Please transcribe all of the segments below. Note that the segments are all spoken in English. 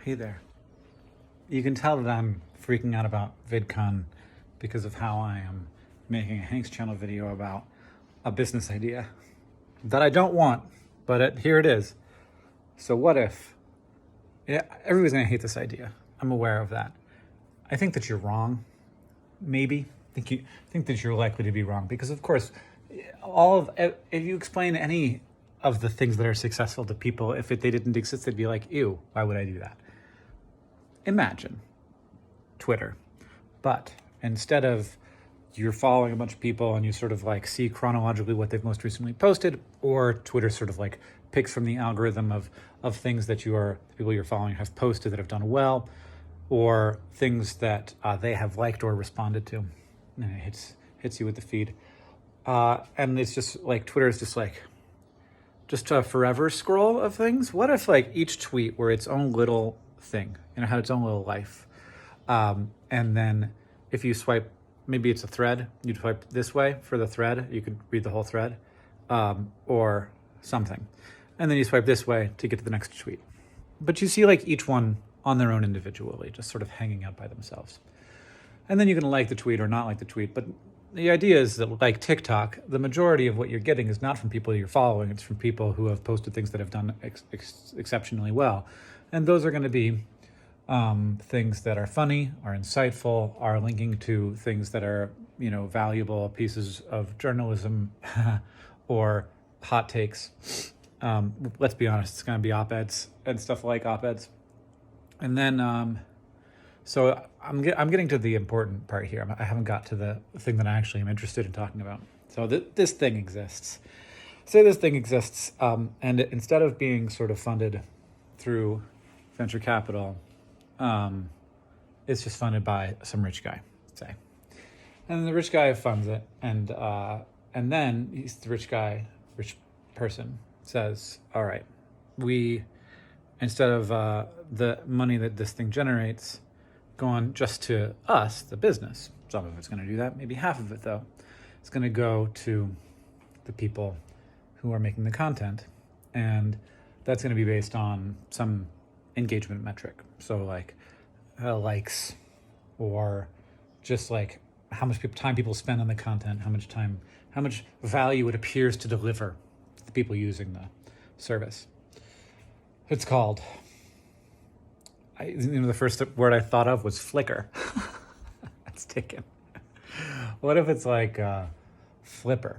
Hey there. You can tell that I'm freaking out about VidCon because of how I am making a Hank's channel video about a business idea that I don't want, but here it is. So what if, yeah, everybody's gonna hate this idea. I'm aware of that. I think that you're wrong, maybe. Think that you're likely to be wrong because of course, if you explain any of the things that are successful to people, if they didn't exist, they'd be like, ew, why would I do that? Imagine Twitter, but instead of you're following a bunch of people and you sort of like see chronologically what they've most recently posted, or Twitter sort of like picks from the algorithm of things that the people you're following have posted that have done well, or things that they have liked or responded to, and it hits you with the feed. And it's just like, Twitter is just like, just a forever scroll of things. What if like each tweet were its own little thing, had its own little life? And then if you swipe, maybe it's a thread, you'd swipe this way for the thread, you could read the whole thread, or something. And then you swipe this way to get to the next tweet. But you see like each one on their own individually, just sort of hanging out by themselves. And then you can like the tweet or not like the tweet. But the idea is that, like TikTok, the majority of what you're getting is not from people you're following. It's from people who have posted things that have done exceptionally well. And those are going to be things that are funny, are insightful, are linking to things that are, valuable pieces of journalism or hot takes. Let's be honest, it's going to be op-eds and stuff like op-eds. And then, so I'm getting to the important part here. I haven't got to the thing that I actually am interested in talking about. So this thing exists. Say this thing exists, and instead of being sort of funded through venture capital, it's just funded by some rich guy, say. And the rich guy funds it, and then the rich person says, all right, instead of the money that this thing generates going just to us, the business, some of it's going to do that, maybe half of it though, it's going to go to the people who are making the content, and that's going to be based on some engagement metric. So like likes, or just like how much time people spend on the content, how much value it appears to deliver to the people using the service. It's called, the first word I thought of was Flickr. That's taken. What if it's like Phlypppyr?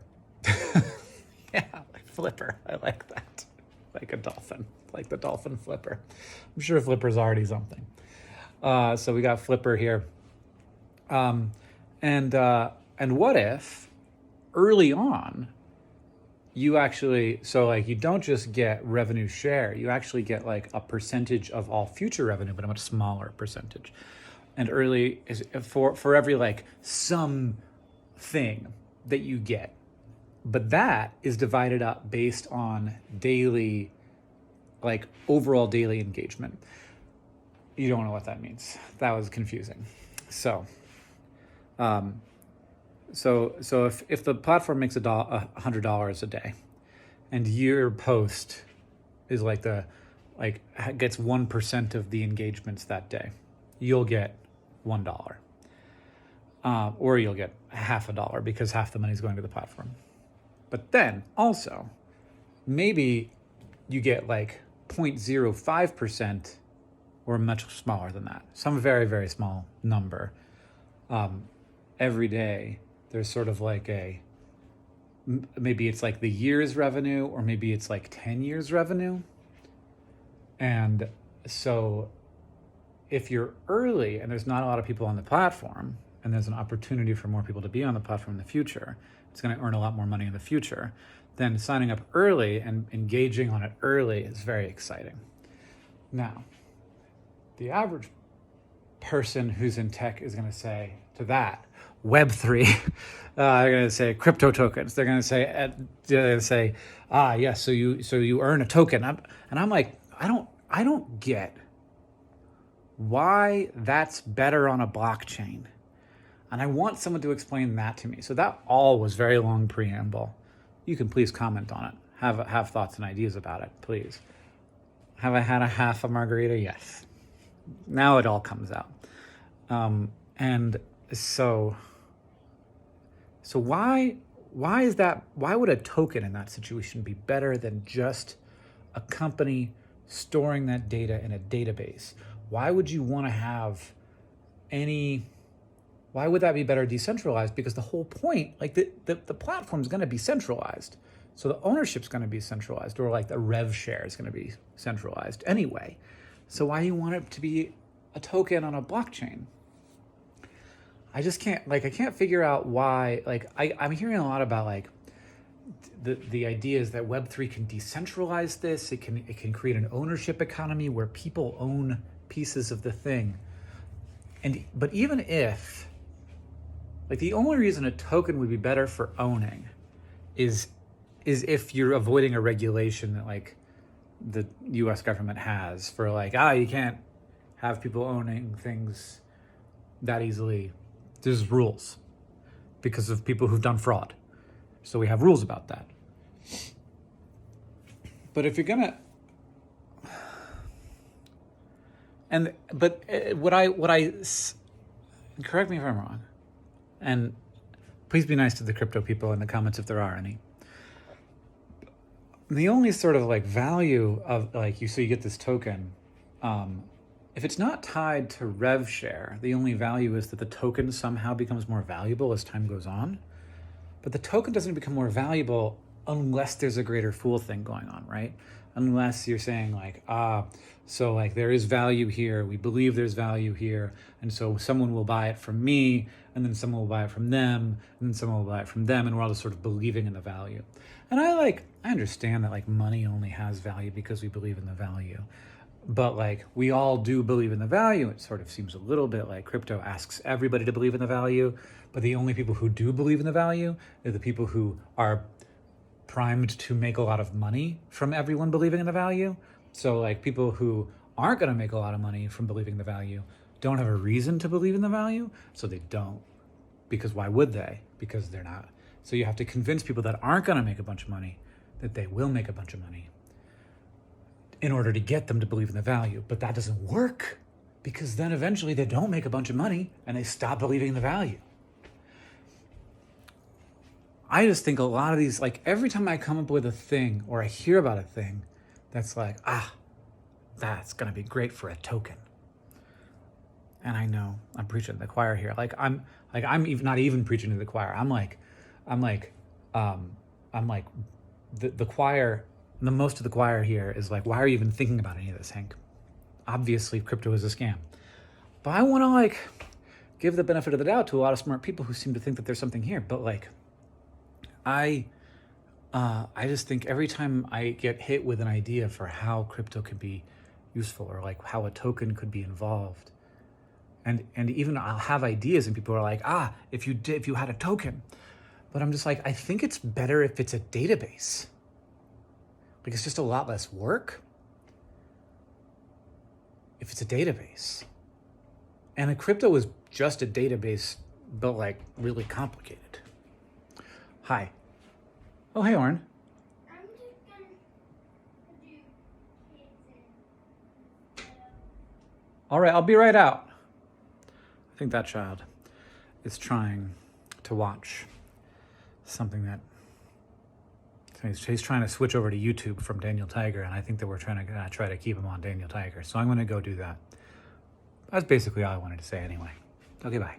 Yeah, like Phlypppyr. I like that. Like a dolphin, like the dolphin Phlypppyr. I'm sure Phlypppyr's already something. So we got Phlypppyr here. And what if early on you actually, so like you don't just get revenue share, you actually get like a percentage of all future revenue, but a much smaller percentage. And early is for every like some thing that you get. But that is divided up based on daily, like overall daily engagement. You don't know what that means. That was confusing. So if the platform makes $100 a day, and your post is gets 1% of the engagements that day, you'll get $1, or you'll get $50 because half the money is going to the platform. But then also, maybe you get like 0.05%, or much smaller than that, some very, very small number. Every day, there's sort of like maybe it's like the year's revenue, or maybe it's like 10 years revenue. And so if you're early and there's not a lot of people on the platform, and there's an opportunity for more people to be on the platform in the future, it's going to earn a lot more money in the future, then signing up early and engaging on it early is very exciting. Now, the average person who's in tech is going to say to that, Web3, they're going to say crypto tokens. They're going to say, yes, so you earn a token. And I'm like, I don't get why that's better on a blockchain. And I want someone to explain that to me. So that all was very long preamble. You can please comment on it. Have thoughts and ideas about it, please. Have I had a half a margarita? Yes. now it all comes out. And so why is that? Why would a token in that situation be better than just a company storing that data in a database? Why would you want to have why would that be better decentralized? Because the whole point, like the platform is going to be centralized. So the ownership's going to be centralized, or like the rev share is going to be centralized anyway. So why do you want it to be a token on a blockchain? I just can't, I can't figure out why, I'm hearing a lot about the idea is that Web3 can decentralize this. It can create an ownership economy where people own pieces of the thing. But even if, the only reason a token would be better for owning is if you're avoiding a regulation that the US government has for you can't have people owning things that easily. There's rules because of people who've done fraud. So we have rules about that. But if you're gonna, correct me if I'm wrong, and please be nice to the crypto people in the comments if there are any. The only sort of value of you get this token, if it's not tied to rev share, the only value is that the token somehow becomes more valuable as time goes on. But the token doesn't become more valuable unless there's a greater fool thing going on, right? Unless you're saying so there is value here, we believe there's value here, and so someone will buy it from me, and then someone will buy it from them, and then someone will buy it from them, and we're all just sort of believing in the value. And I understand that money only has value because we believe in the value. But we all do believe in the value. It sort of seems a little bit like crypto asks everybody to believe in the value, but the only people who do believe in the value are the people who are primed to make a lot of money from everyone believing in the value. So people who aren't going to make a lot of money from believing in the value don't have a reason to believe in the value, so they don't. Because why would they? Because they're not. So you have to convince people that aren't going to make a bunch of money that they will make a bunch of money in order to get them to believe in the value. But that doesn't work, because then eventually they don't make a bunch of money and they stop believing in the value. I just think a lot of these, every time I come up with a thing or I hear about a thing that's that's going to be great for a token. And I know I'm preaching to the choir here. I'm not even preaching to the choir. The choir, the most of the choir here is why are you even thinking about any of this, Hank? Obviously, crypto is a scam. But I want to give the benefit of the doubt to a lot of smart people who seem to think that there's something here. But I just think every time I get hit with an idea for how crypto could be useful, or how a token could be involved, and even I'll have ideas and people are if you had a token, but I'm just I think it's better if it's a database. It's just a lot less work if it's a database. And a crypto is just a database, but really complicated. Hi. Oh, hey, Oren. I'm just gonna do kids and All right, I'll be right out. I think that child is trying to watch something that he's trying to switch over to YouTube from Daniel Tiger, and I think that we're trying to keep him on Daniel Tiger. So I'm going to go do that. That's basically all I wanted to say anyway. Okay, bye.